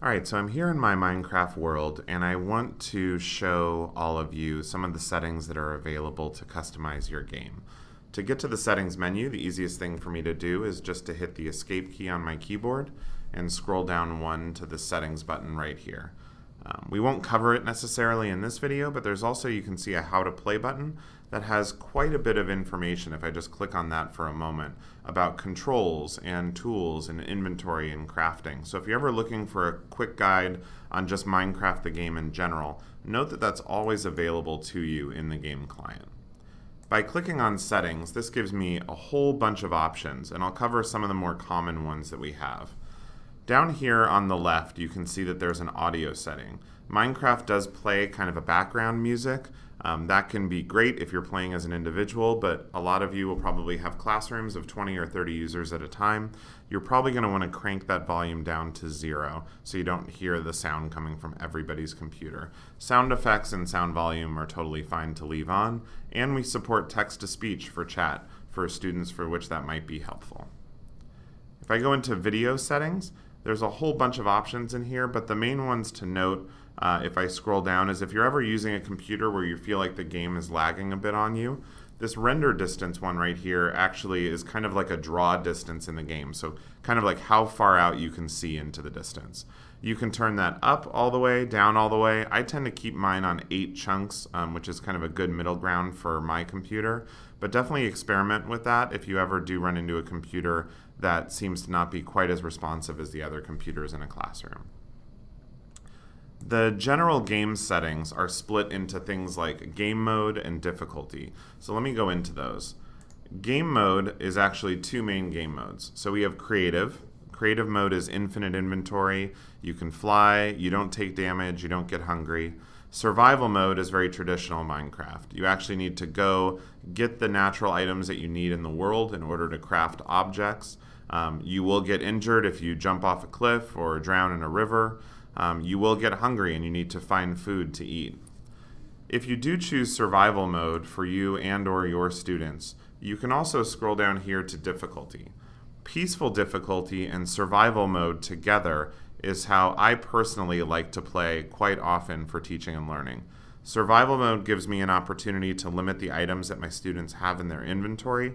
Alright, so I'm here in my Minecraft world and I want to show all of you some of the settings that are available to customize your game. To get to the settings menu, the easiest thing for me to do is just to hit the escape key on my keyboard and scroll down one to the settings button right here. We won't cover it necessarily in this video, but there's also, you can see, a how to play button that has quite a bit of information, if I just click on that for a moment, about controls and tools and inventory and crafting. So if you're ever looking for a quick guide on just Minecraft the game in general, note that that's always available to you in the game client. By clicking on settings, this gives me a whole bunch of options, and I'll cover some of the more common ones that we have. Down here on the left, you can see that there's an audio setting. Minecraft does play kind of a background music. That can be great if you're playing as an individual, but a lot of you will probably have classrooms of 20 or 30 users at a time. You're probably going to want to crank that volume down to 0 so you don't hear the sound coming from everybody's computer. Sound effects and sound volume are totally fine to leave on, and we support text-to-speech for chat for students for which that might be helpful. If I go into video settings, there's a whole bunch of options in here, but the main ones to note if I scroll down is if you're ever using a computer where you feel like the game is lagging a bit on you, this render distance one right here actually is kind of like a draw distance in the game, so kind of like how far out you can see into the distance. You can turn that up all the way, down all the way. I tend to keep mine on 8 chunks, which is kind of a good middle ground for my computer, but definitely experiment with that if you ever do run into a computer that seems to not be quite as responsive as the other computers in a classroom. The general game settings are split into things like game mode and difficulty. So let me go into those. Game mode is actually 2 main game modes. So we have creative. Creative mode is infinite inventory. You can fly, you don't take damage, you don't get hungry. Survival mode is very traditional Minecraft. You actually need to go get the natural items that you need in the world in order to craft objects. You will get injured if you jump off a cliff or drown in a river. You will get hungry and you need to find food to eat. If you do choose survival mode for you and or your students, you can also scroll down here to difficulty. Peaceful difficulty and survival mode together is how I personally like to play quite often for teaching and learning. Survival mode gives me an opportunity to limit the items that my students have in their inventory.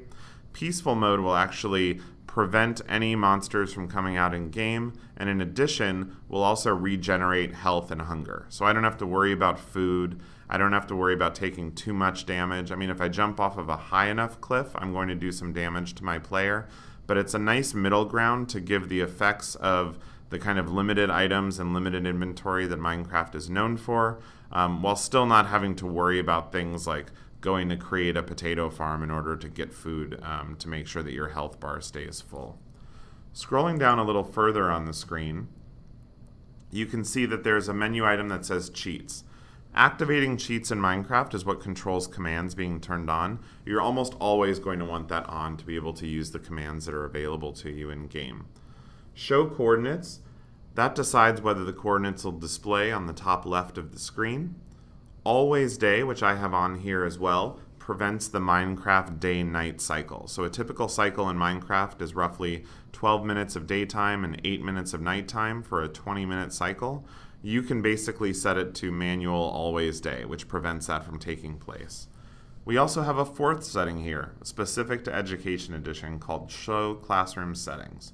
Peaceful mode will actually prevent any monsters from coming out in game, and in addition will also regenerate health and hunger. So I don't have to worry about food, I don't have to worry about taking too much damage. I mean, if I jump off of a high enough cliff, I'm going to do some damage to my player, but it's a nice middle ground to give the effects of the kind of limited items and limited inventory that Minecraft is known for, while still not having to worry about things like going to create a potato farm in order to get food to make sure that your health bar stays full. Scrolling down a little further on the screen, you can see that there's a menu item that says cheats. Activating cheats in Minecraft is what controls commands being turned on. You're almost always going to want that on to be able to use the commands that are available to you in game. Show coordinates, that decides whether the coordinates will display on the top left of the screen. Always day, which I have on here as well, prevents the Minecraft day-night cycle. So a typical cycle in Minecraft is roughly 12 minutes of daytime and 8 minutes of nighttime for a 20-minute cycle. You can basically set it to manual always day, which prevents that from taking place. We also have a 4th setting here, specific to Education Edition, called Show Classroom Settings.